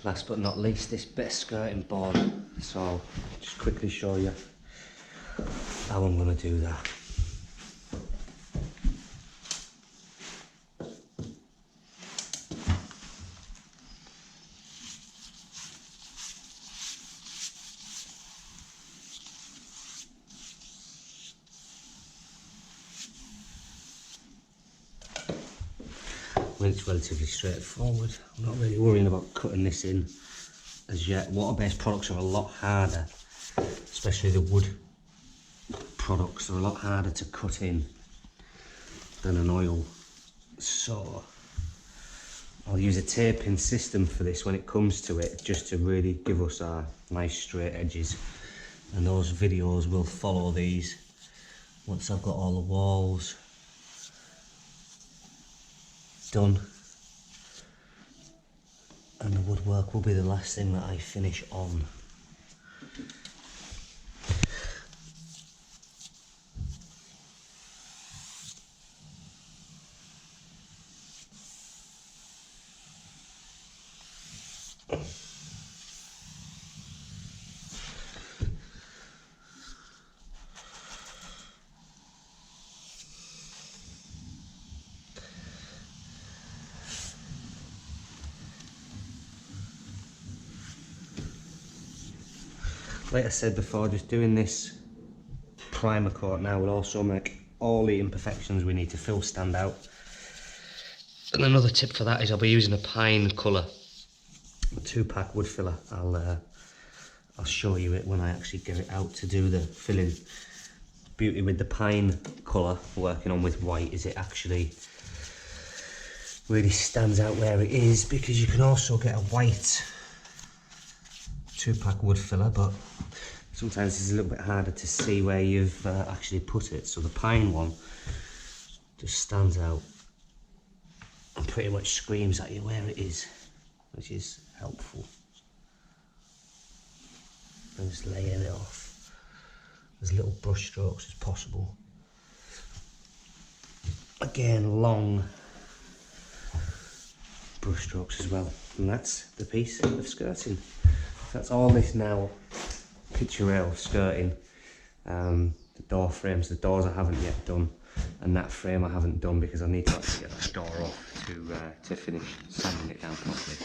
last but not least, this bit of skirting board. So I'll just quickly show you how I'm going to do that. It's relatively straightforward. I'm not really worrying about cutting this in as yet. Water-based products are a lot harder, especially the wood products are a lot harder to cut in than an oil. So I'll use a taping system for this when it comes to it, just to really give us our nice straight edges. And those videos will follow these once I've got all the walls done, and the woodwork will be the last thing that I finish on. Like I said before, just doing this primer coat now will also make all the imperfections we need to fill stand out. And another tip for that is I'll be using a pine colour, a 2-pack wood filler. I'll show you it when I actually get it out to do the filling. Beauty with the pine colour working on with white is it actually really stands out where it is, because you can also get a white 2-pack wood filler, but sometimes it's a little bit harder to see where you've actually put it. So the pine one just stands out and pretty much screams at you where it is, which is helpful. And just laying it off as little brush strokes as possible. Again, long brush strokes as well. And that's the piece of skirting. That's all this now picture rail skirting. The door frames, the doors I haven't yet done, and that frame I haven't done because I need to actually get that door off to finish sanding it down properly.